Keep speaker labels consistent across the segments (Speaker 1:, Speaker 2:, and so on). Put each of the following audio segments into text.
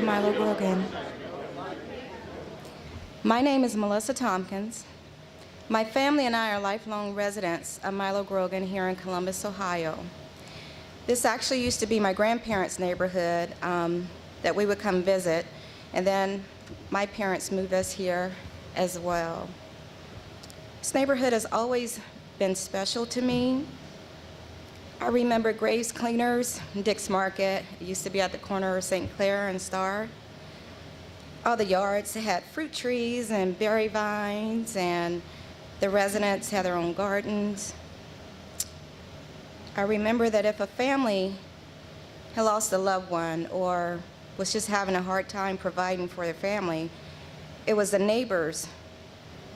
Speaker 1: to Milo Grogan. My name is Melissa Tompkins. My family and I are lifelong residents of Milo Grogan here in Columbus, Ohio. This actually used to be my grandparents' neighborhood that we would come visit, and then my parents moved us here as well. This neighborhood has always been special to me. I remember Graves Cleaners, Dick's Market. It used to be at the corner of St. Clair and Star. All the yards had fruit trees and berry vines, and the residents had their own gardens. I remember that if a family had lost a loved one or was just having a hard time providing for their family, it was the neighbors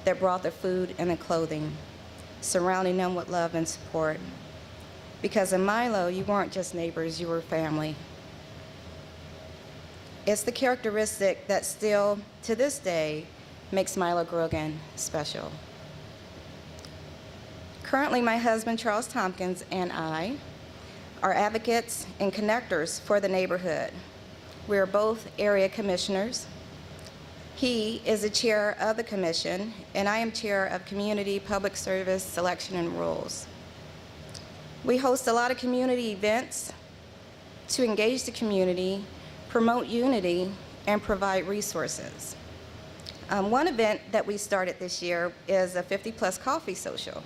Speaker 1: that brought the food and the clothing, surrounding them with love and support. Because in Milo, you weren't just neighbors, you were family. It's the characteristic that still, to this day, makes Milo Grogan special. Currently, my husband, Charles Tompkins, and I are advocates and connectors for the neighborhood. We are both area commissioners. He is the chair of the commission, and I am chair of Community Public Service Selection and Rules. We host a lot of community events to engage the community, promote unity, and provide resources. One event that we started this year is a 50-plus coffee social.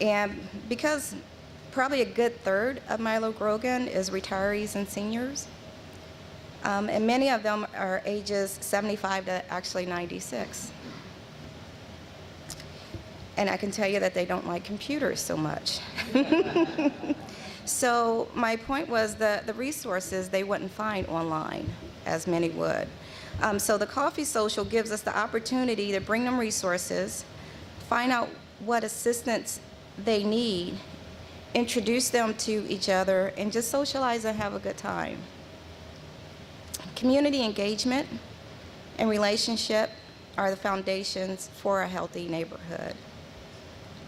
Speaker 1: And because probably a good third of Milo Grogan is retirees and seniors, and many of them are ages 75 to actually 96. And I can tell you that they don't like computers so much. So my point was the resources they wouldn't find online, as many would. So the coffee social gives us the opportunity to bring them resources, find out what assistance they need, introduce them to each other, and just socialize and have a good time. Community engagement and relationship are the foundations for a healthy neighborhood.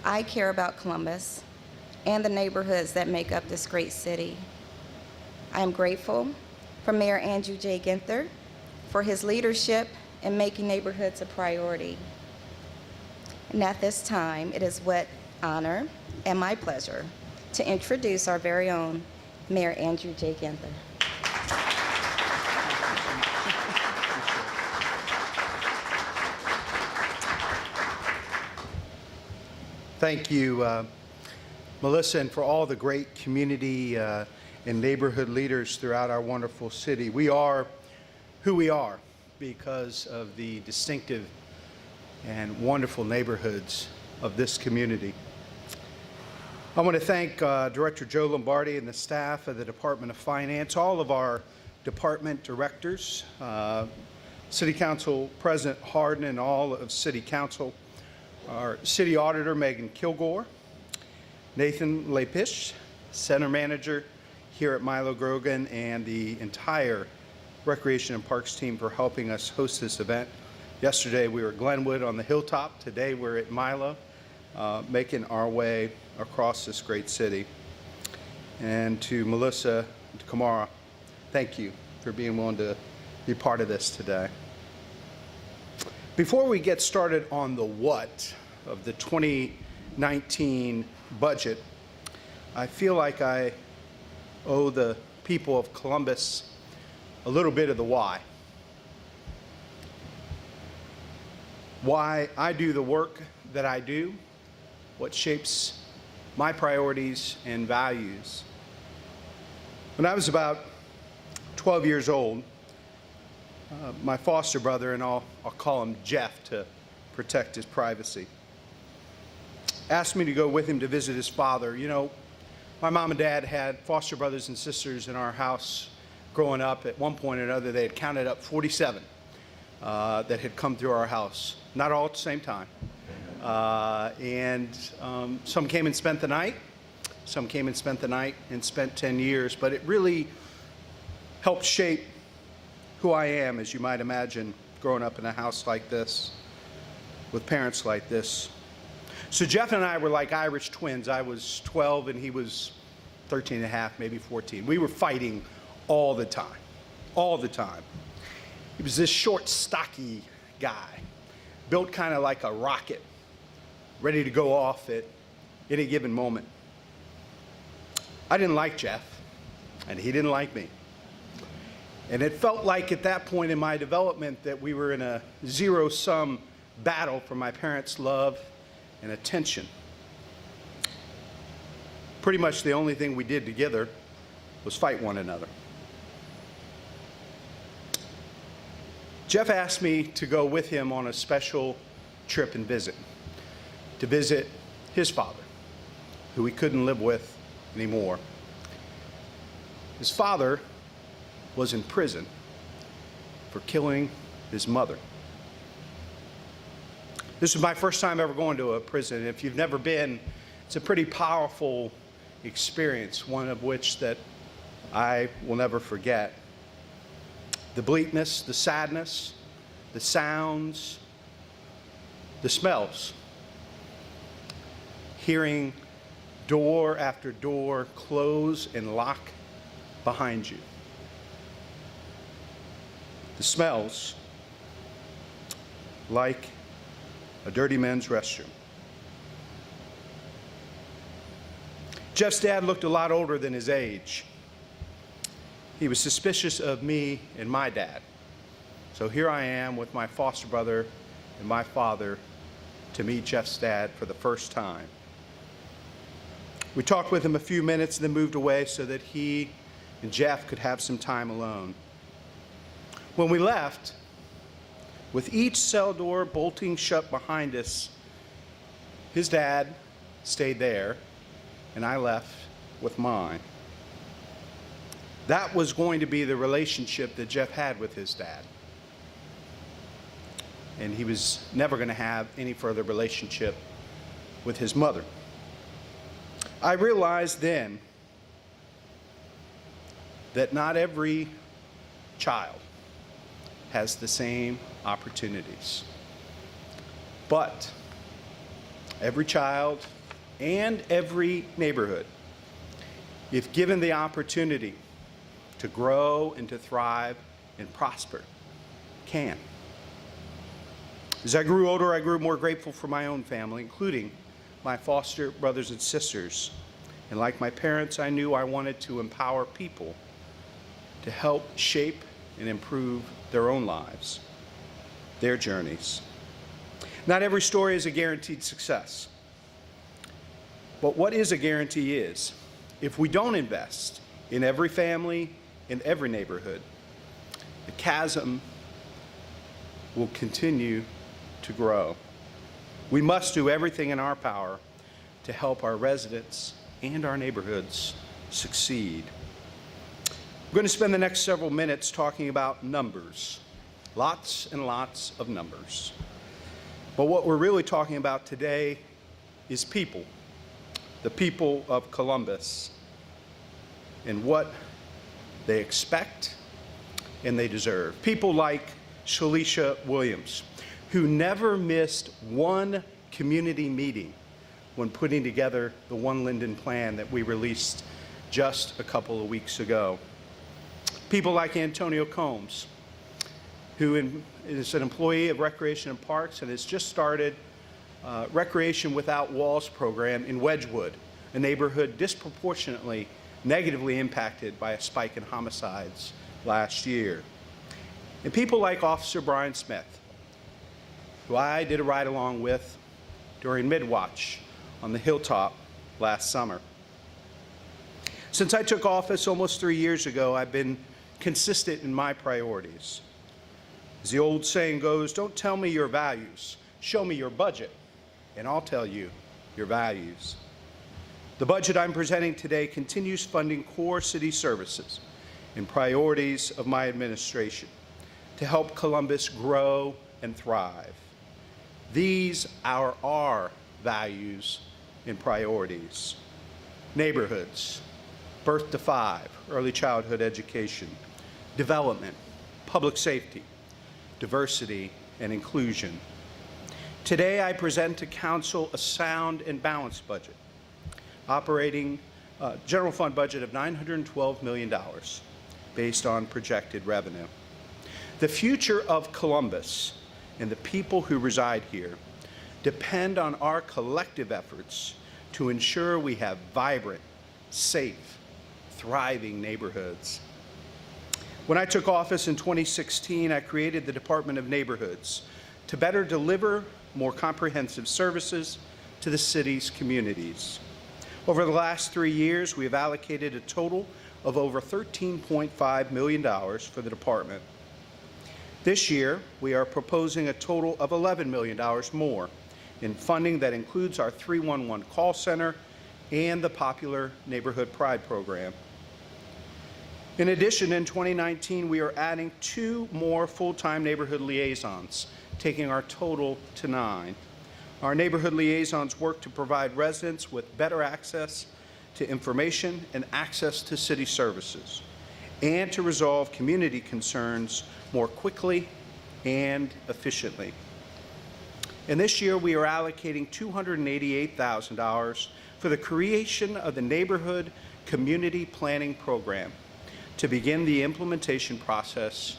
Speaker 1: I care about Columbus and the neighborhoods that make up this great city. I am grateful for Mayor Andrew J. Ginther for his leadership in making neighborhoods a priority. And at this time, it is with honor and my pleasure to introduce our very own Mayor Andrew J. Ginther.
Speaker 2: Thank you, Melissa, and for all the great community and neighborhood leaders throughout our wonderful city. We are who we are because of the distinctive and wonderful neighborhoods of this community. I want to thank Director Joe Lombardi and the staff of the Department of Finance, all of our department directors, City Council President Hardin, and all of City Council, our City Auditor Megan Kilgore, Nathan Lepish, Center Manager here at Milo Grogan, and the entire Recreation and Parks team for helping us host this event. Yesterday we were at Glenwood on the hilltop. Today we're at Milo, making our way across this great city. And to Melissa and to Kamara, thank you for being willing to be part of this today. Before we get started on the what of the 2019 budget, I feel like I owe the people of Columbus a little bit of the why. Why I do the work that I do, what shapes my priorities and values. When I was about 12 years old, my foster brother, and I'll call him Jeff to protect his privacy, asked me to go with him to visit his father. You know, my mom and dad had foster brothers and sisters in our house growing up. At one point or another, they had counted up 47 that had come through our house. Not all at the same time. Some came and spent the night. Some came and spent the night and spent 10 years. But it really helped shape who I am, as you might imagine, growing up in a house like this, with parents like this. So Jeff and I were like Irish twins. I was 12 and he was 13 and a half, maybe 14. We were fighting all the time. all the time. He was this short, stocky guy, built kind of like a rocket, ready to go off at any given moment. I didn't like Jeff, and he didn't like me. And it felt like at that point in my development that we were in a zero-sum battle for my parents' love and attention. Pretty much the only thing we did together was fight one another. Jeff asked me to go with him on a special trip and visit, to visit his father, who he couldn't live with anymore. His father was in prison for killing his mother. This was my first time ever going to a prison. If you've never been, it's a pretty powerful experience, one of which that I will never forget. The bleakness, the sadness, the sounds, the smells. Hearing door after door close and lock behind you. The smells like a dirty men's restroom. Jeff's dad looked a lot older than his age. He was suspicious of me and my dad. So here I am with my foster brother and my father to meet Jeff's dad for the first time. We talked with him a few minutes and then moved away so that he and Jeff could have some time alone. When we left, with each cell door bolting shut behind us, his dad stayed there and I left with mine. That was going to be the relationship that Jeff had with his dad. And he was never going to have any further relationship with his mother. I realized then that not every child has the same opportunities. But every child and every neighborhood, if given the opportunity to grow and to thrive and prosper, can. As I grew older, I grew more grateful for my own family, including my foster brothers and sisters. And like my parents, I knew I wanted to empower people to help shape and improve their own lives, their journeys. Not every story is a guaranteed success. But what is a guarantee is, if we don't invest in every family, in every neighborhood, the chasm will continue to grow. We must do everything in our power to help our residents and our neighborhoods succeed. We're going to spend the next several minutes talking about numbers, lots and lots of numbers. But what we're really talking about today is people, the people of Columbus, and what they expect and they deserve. People like Shalisha Williams, who never missed one community meeting when putting together the One Linden plan that we released just a couple of weeks ago. People like Antonio Combs, who is an employee of Recreation and Parks and has just started Recreation Without Walls program in Wedgwood, a neighborhood disproportionately negatively impacted by a spike in homicides last year. And people like Officer Brian Smith, who I did a ride along with during Midwatch on the hilltop last summer. Since I took office almost 3 years ago, I've been consistent in my priorities. As the old saying goes, don't tell me your values, show me your budget, and I'll tell you your values. The budget I'm presenting today continues funding core city services and priorities of my administration to help Columbus grow and thrive. These are our values and priorities. Neighborhoods, birth to 5, early childhood education, development, public safety, diversity, and inclusion. Today, I present to Council a sound and balanced budget, operating general fund budget of $912 million, based on projected revenue. The future of Columbus and the people who reside here depend on our collective efforts to ensure we have vibrant, safe, thriving neighborhoods. When I took office in 2016, I created the Department of Neighborhoods to better deliver more comprehensive services to the city's communities. Over the last 3 years, we have allocated a total of over $13.5 million for the department. This year, we are proposing a total of $11 million more in funding that includes our 311 call center and the popular Neighborhood Pride program. In addition, in 2019, we are adding 2 more full-time neighborhood liaisons, taking our total to 9. Our neighborhood liaisons work to provide residents with better access to information and access to city services, and to resolve community concerns more quickly and efficiently. And this year, we are allocating $288,000 for the creation of the Neighborhood Community Planning Program to begin the implementation process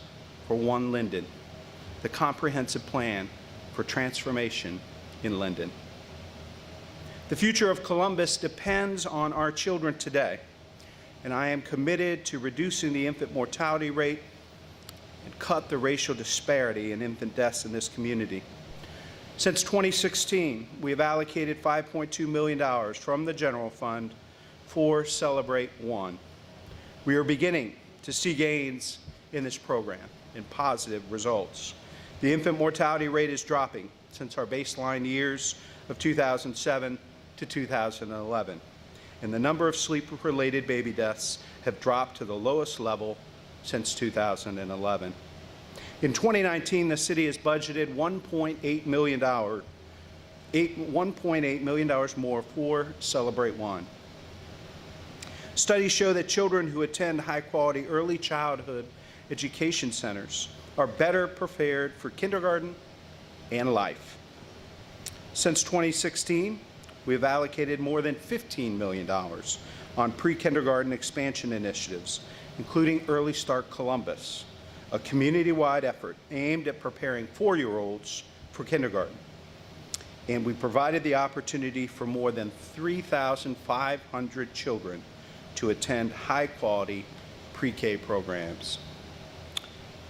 Speaker 2: for One Linden, the comprehensive plan for transformation in Linden. The future of Columbus depends on our children today, and I am committed to reducing the infant mortality rate and cut the racial disparity in infant deaths in this community. Since 2016, we have allocated $5.2 million from the general fund for Celebrate One. We are beginning to see gains in this program and positive results. The infant mortality rate is dropping since our baseline years of 2007 to 2011, and the number of sleep-related baby deaths have dropped to the lowest level since 2011. In 2019, the city has budgeted $1.8 million more for Celebrate One. Studies show that children who attend high-quality early childhood education centers are better prepared for kindergarten and life. Since 2016, we have allocated more than $15 million on pre-kindergarten expansion initiatives, including Early Start Columbus, a community-wide effort aimed at preparing 4-year-olds for kindergarten. And we provided the opportunity for more than 3,500 children to attend high-quality pre-K programs.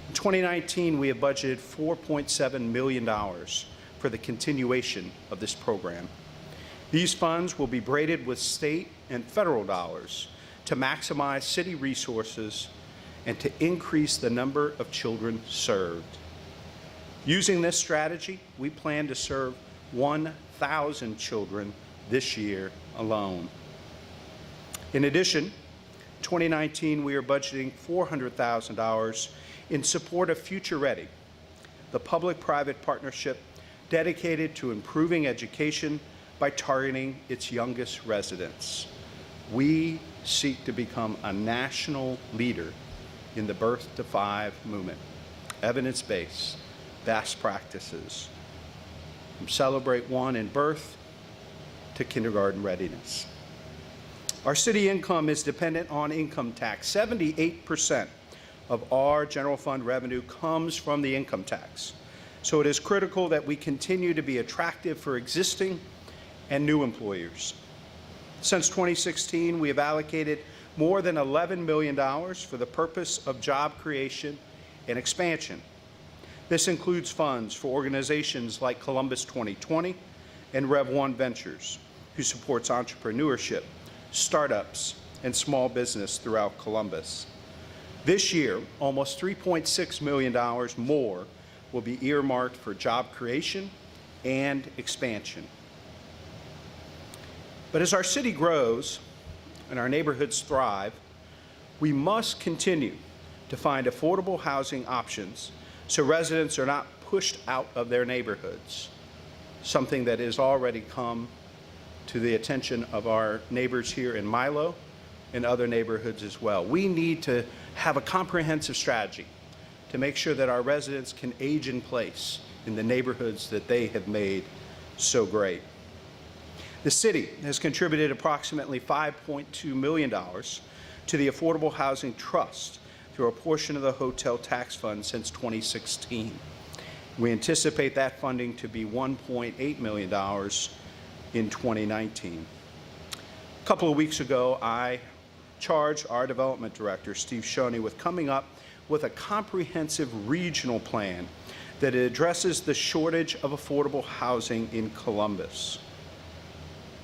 Speaker 2: In 2019, we have budgeted $4.7 million for the continuation of this program. These funds will be braided with state and federal dollars to maximize city resources and to increase the number of children served. Using this strategy, we plan to serve 1,000 children this year alone. In addition, 2019, we are budgeting $400,000 in support of Future Ready, the public-private partnership dedicated to improving education by targeting its youngest residents. We seek to become a national leader in the Birth to 5 movement, evidence-based, best practices, from Celebrate One in birth to kindergarten readiness. Our city income is dependent on income tax. 78% of our general fund revenue comes from the income tax. So it is critical that we continue to be attractive for existing and new employers. Since 2016, we have allocated more than $11 million for the purpose of job creation and expansion. This includes funds for organizations like Columbus 2020 and Rev 1 Ventures, who supports entrepreneurship, startups, and small business throughout Columbus. This year, almost $3.6 million more will be earmarked for job creation and expansion. But as our city grows and our neighborhoods thrive, we must continue to find affordable housing options so residents are not pushed out of their neighborhoods, something that has already come to the attention of our neighbors here in Milo and other neighborhoods as well. We need to have a comprehensive strategy to make sure that our residents can age in place in the neighborhoods that they have made so great. The city has contributed approximately $5.2 million to the Affordable Housing Trust through a portion of the hotel tax fund since 2016. We anticipate that funding to be $1.8 million in 2019. A couple of weeks ago, I charged our development director, Steve Shoney, with coming up with a comprehensive regional plan that addresses the shortage of affordable housing in Columbus.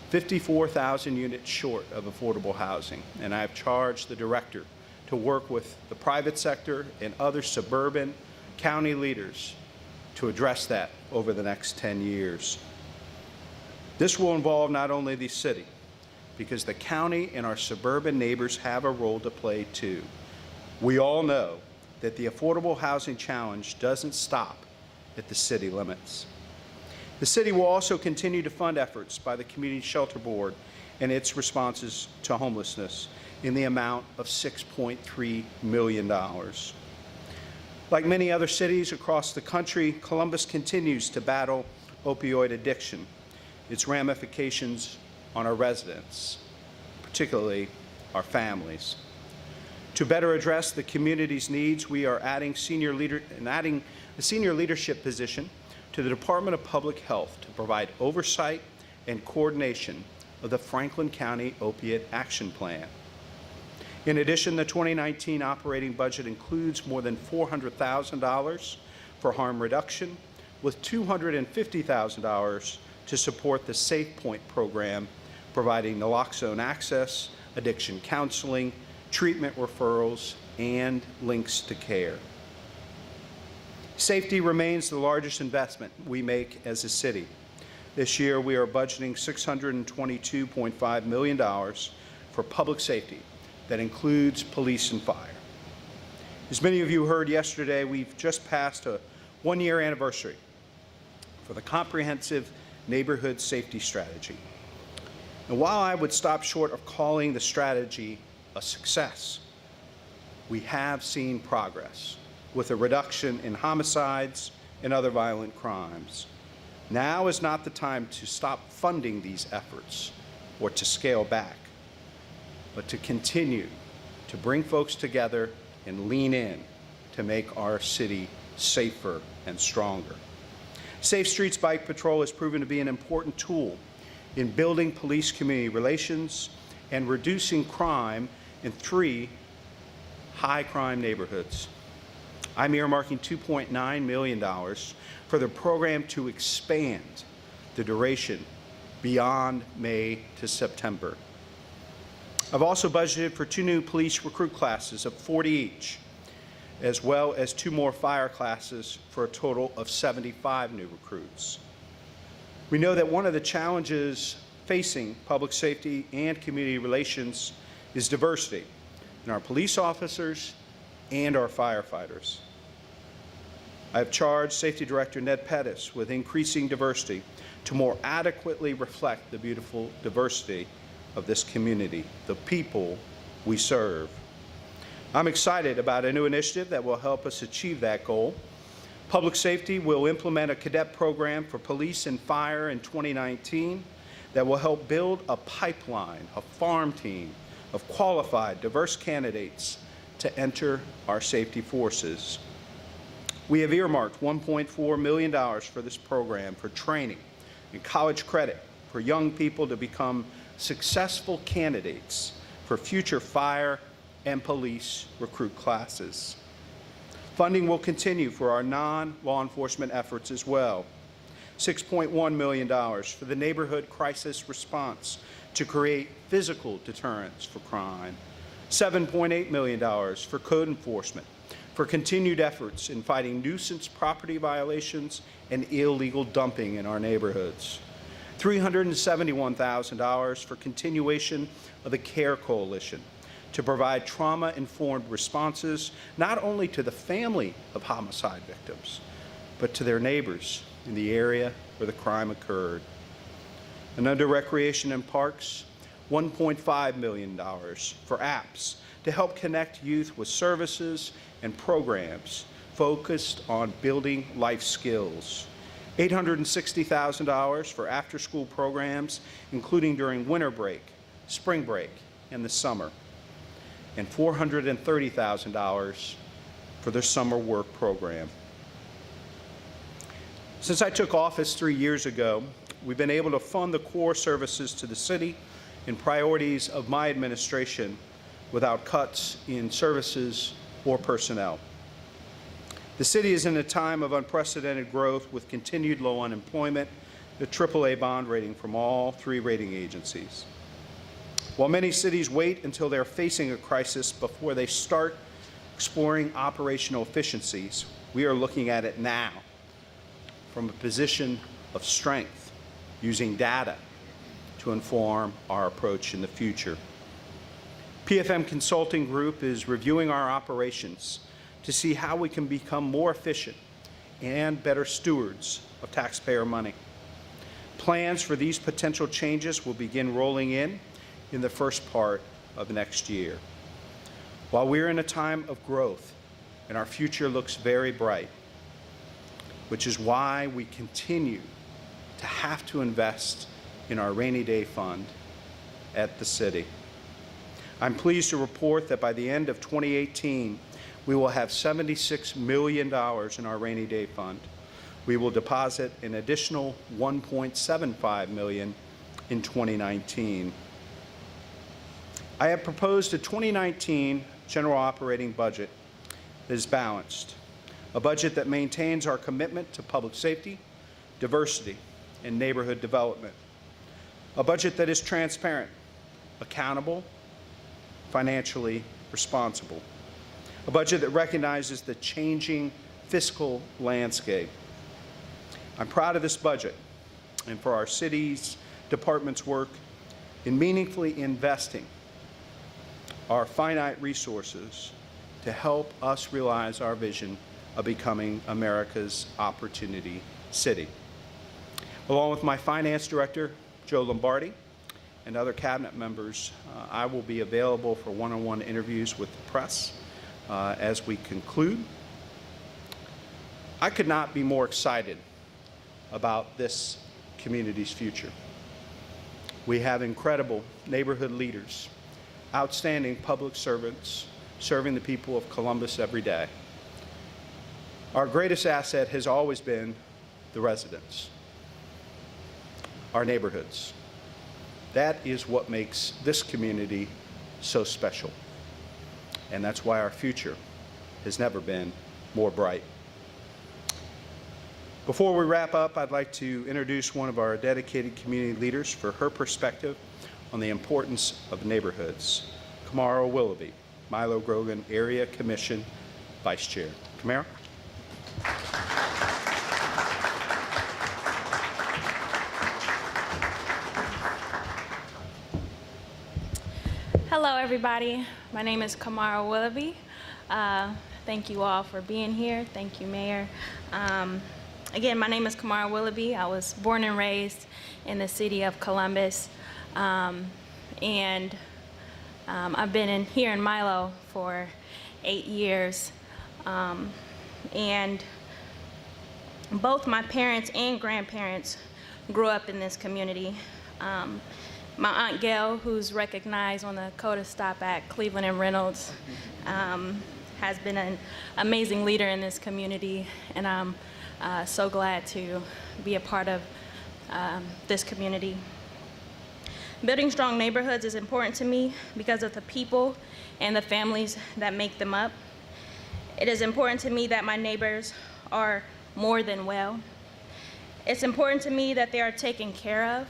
Speaker 2: 54,000 units short of affordable housing, and I've charged the director to work with the private sector and other suburban county leaders to address that over the next 10 years. This will involve not only the city, because the county and our suburban neighbors have a role to play too. We all know that the affordable housing challenge doesn't stop at the city limits. The city will also continue to fund efforts by the Community Shelter Board and its responses to homelessness in the amount of $6.3 million. Like many other cities across the country, Columbus continues to battle opioid addiction, its ramifications on our residents, particularly our families. To better address the community's needs, we are adding a senior leadership position to the Department of Public Health to provide oversight and coordination of the Franklin County Opiate Action Plan. In addition, the 2019 operating budget includes more than $400,000 for harm reduction, with $250,000 to support the Safe Point program, providing naloxone access, addiction counseling, treatment referrals, and links to care. Safety remains the largest investment we make as a city. This year, we are budgeting $622.5 million for public safety. That includes police and fire. As many of you heard yesterday, we've just passed a one-year anniversary for the comprehensive neighborhood safety strategy. And while I would stop short of calling the strategy a success, we have seen progress with a reduction in homicides and other violent crimes. Now is not the time to stop funding these efforts or to scale back, but to continue to bring folks together and lean in to make our city safer and stronger. Safe Streets Bike Patrol has proven to be an important tool in building police-community relations and reducing crime in 3 high-crime neighborhoods. I'm earmarking $2.9 million for the program to expand the duration beyond May to September. I've also budgeted for 2 new police recruit classes of 40 each, as well as 2 more fire classes for a total of 75 new recruits. We know that one of the challenges facing public safety and community relations is diversity in our police officers and our firefighters. I've charged Safety Director Ned Pettis with increasing diversity to more adequately reflect the beautiful diversity of this community, the people we serve. I'm excited about a new initiative that will help us achieve that goal. Public Safety will implement a cadet program for police and fire in 2019 that will help build a pipeline, a farm team of qualified, diverse candidates to enter our safety forces. We have earmarked $1.4 million for this program for training and college credit for young people to become successful candidates for future fire and police recruit classes. Funding will continue for our non-law enforcement efforts as well. $6.1 million for the neighborhood crisis response to create physical deterrence for crime. $7.8 million for code enforcement for continued efforts in fighting nuisance property violations and illegal dumping in our neighborhoods. $371,000 for continuation of the CARE Coalition to provide trauma-informed responses not only to the family of homicide victims, but to their neighbors in the area where the crime occurred. And under Recreation and Parks, $1.5 million for apps to help connect youth with services and programs focused on building life skills. $860,000 for after-school programs, including during winter break, spring break, and the summer. and $430,000 for their summer work program. Since I took office 3 years ago, we've been able to fund the core services to the city and priorities of my administration without cuts in services or personnel. The city is in a time of unprecedented growth with continued low unemployment, the AAA bond rating from all 3 rating agencies. While many cities wait until they're facing a crisis before they start exploring operational efficiencies, we are looking at it now from a position of strength, using data to inform our approach in the future. PFM Consulting Group is reviewing our operations to see how we can become more efficient and better stewards of taxpayer money. Plans for these potential changes will begin rolling in the first part of next year. While we're in a time of growth and our future looks very bright, which is why we continue to have to invest in our rainy day fund at the city. I'm pleased to report that by the end of 2018, we will have $76 million in our rainy day fund. We will deposit an additional $1.75 million in 2019. I have proposed a 2019 general operating budget that is balanced, a budget that maintains our commitment to public safety, diversity, and neighborhood development, a budget that is transparent, accountable, financially responsible, a budget that recognizes the changing fiscal landscape. I'm proud of this budget and for our city's department's work in meaningfully investing our finite resources to help us realize our vision of becoming America's opportunity city. Along with my finance director, Joe Lombardi, and other cabinet members, I will be available for one-on-one interviews with the press as we conclude. I could not be more excited about this community's future. We have incredible neighborhood leaders, outstanding public servants serving the people of Columbus every day. Our greatest asset has always been the residents, our neighborhoods. That is what makes this community so special. And that's why our future has never been more bright. Before we wrap up, I'd like to introduce one of our dedicated community leaders for her perspective on the importance of neighborhoods. Kamara Willoughby, Milo Grogan Area Commission Vice Chair. Kamara.
Speaker 3: Hello, everybody. My name is Kamara Willoughby. Thank you all for being here. Thank you, Mayor. Again, my name is Kamara Willoughby. I was born and raised in the city of Columbus. And I've been here in Milo for 8 years. And both my parents and grandparents grew up in this community. My Aunt Gail, who's recognized on the CODA Stop at Cleveland and Reynolds, has been an amazing leader in this community, and I'm so glad to be a part of this community. Building strong neighborhoods is important to me because of the people and the families that make them up. It is important to me that my neighbors are more than well. It's important to me that they are taken care of.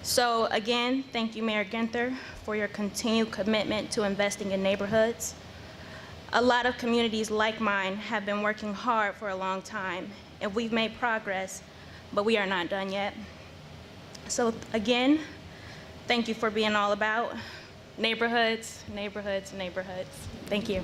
Speaker 3: So again, thank you, Mayor Ginther, for your continued commitment to investing in neighborhoods. A lot of communities like mine have been working hard for a long time, and we've made progress, but we are not done yet. So again, thank you for being all about neighborhoods, neighborhoods, neighborhoods. Thank you.